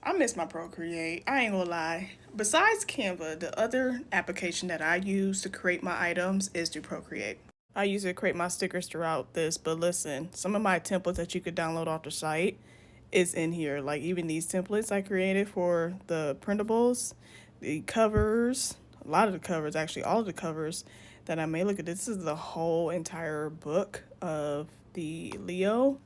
I miss my Procreate. I ain't gonna lie. Besides Canva, the other application that I use to create my items is through Procreate. I use it to create my stickers throughout this, but listen, some of my templates that you could download off the site is in here. Like even these templates I created for the printables, the covers, a lot of the covers, actually all of the covers that I made. Look at this is the whole entire book of the Leo.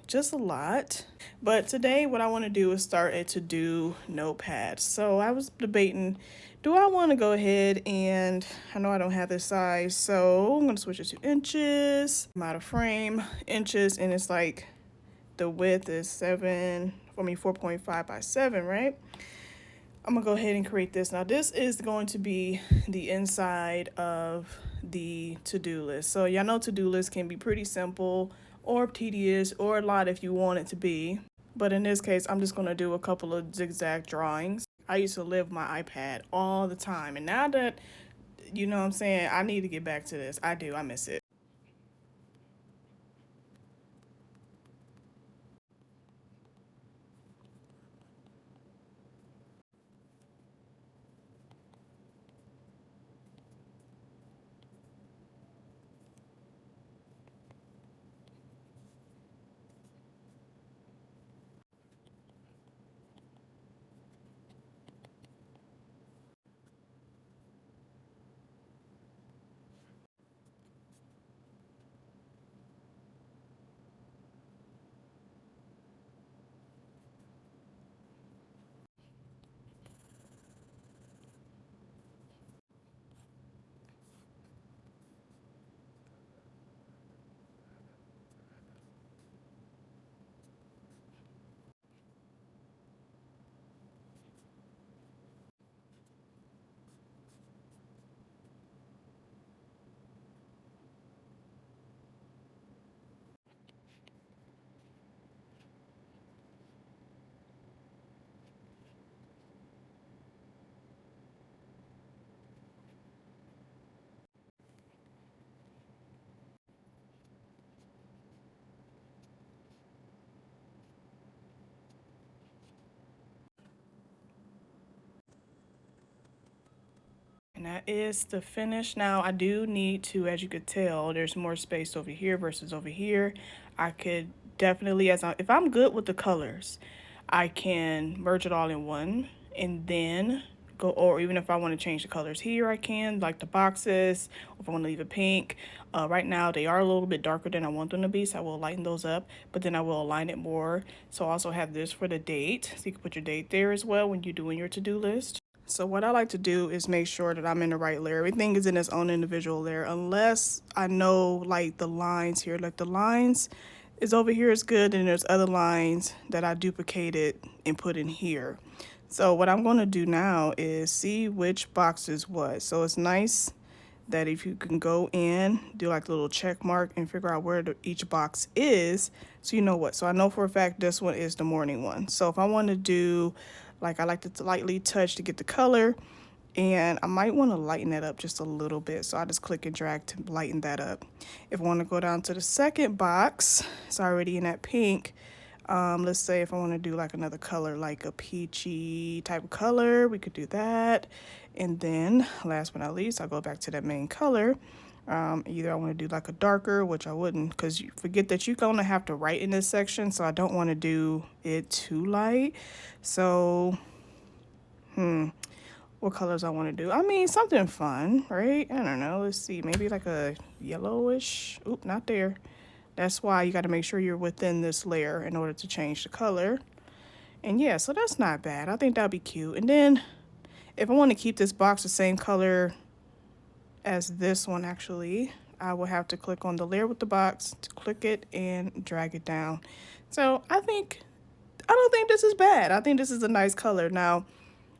Just a lot. But today what I want to do is start a to-do notepad. So I was debating, do I want to go ahead and, I know I don't have this size, so I'm going to switch it to inches. I'm out of frame, inches, and it's like the width is 4.5 by 7, right? I'm gonna go ahead and create this. Now this is going to be the inside of the to-do list. So y'all know to-do lists can be pretty simple or tedious or a lot if you want it to be. But in this case, I'm just gonna do a couple of zigzag drawings. I used to live my iPad all the time. And now that, you know what I'm saying, I need to get back to this. I do, I miss it. And that is the finish. Now I do need to, as you could tell, there's more space over here versus over here. I could definitely, if I'm good with the colors, I can merge it all in one and then go, or even if I want to change the colors here, I can, like the boxes, if I want to leave it pink. Right now they are a little bit darker than I want them to be, so I will lighten those up, but then I will align it more. So I also have this for the date, so you can put your date there as well when you're doing your to-do list. So what I like to do is make sure that I'm in the right layer. Everything is in its own individual layer, unless I know like the lines here, like the lines is over here is good, and there's other lines that I duplicated and put in here. So what I'm going to do now is see which box is what. So it's nice that if you can go in, do like a little check mark and figure out where each box is, so you know what. So I know for a fact this one is the morning one. So if I want to do, like I like to lightly touch to get the color, and I might want to lighten that up just a little bit. So I just click and drag to lighten that up. If I want to go down to the second box, it's already in that pink. Let's say if I want to do like another color, like a peachy type of color, we could do that. And then last but not least, I'll go back to that main color. Either I want to do like a darker, which I wouldn't, because you forget that you're going to have to write in this section, so I don't want to do it too light. So what colors I want to do? I mean, something fun, right? I don't know, let's see, maybe like a yellowish. Oop, not there. That's why you got to make sure you're within this layer in order to change the color. And yeah, so that's not bad. I think that'd be cute. And then if I want to keep this box the same color as this one, actually, I will have to click on the layer with the box, to click it and drag it down. So I don't think this is bad. I think this is a nice color. Now,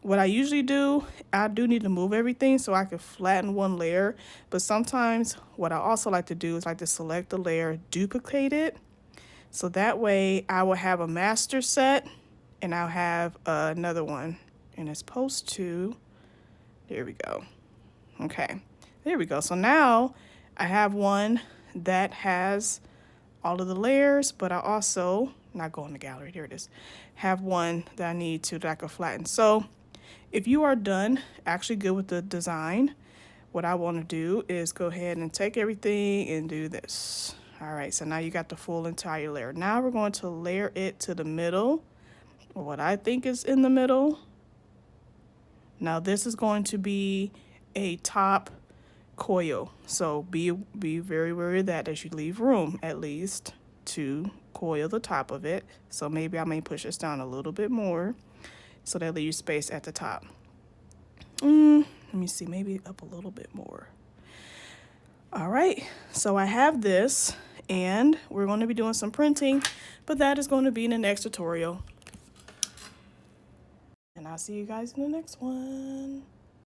what I usually do, I do need to move everything so I can flatten one layer. But sometimes what I also like to do is like to select the layer, duplicate it. So that way I will have a master set and I'll have another one. And it's supposed to, there we go. Okay, there we go. So now I have one that has all of the layers, but I also not go in the gallery, there it is. Have one that I need to, that I could flatten. So if you are done, actually good with the design, what I want to do is go ahead and take everything and do this. All right, so now you got the full entire layer. Now we're going to layer it to the middle, or what I think is in the middle. Now this is going to be a top coil, so be very wary of that, as you leave room at least to coil the top of it. So maybe I may push this down a little bit more so that leaves space at the top. Let me see, maybe up a little bit more. All right, so I have this, and we're going to be doing some printing, but that is going to be in the next tutorial. And I'll see you guys in the next one.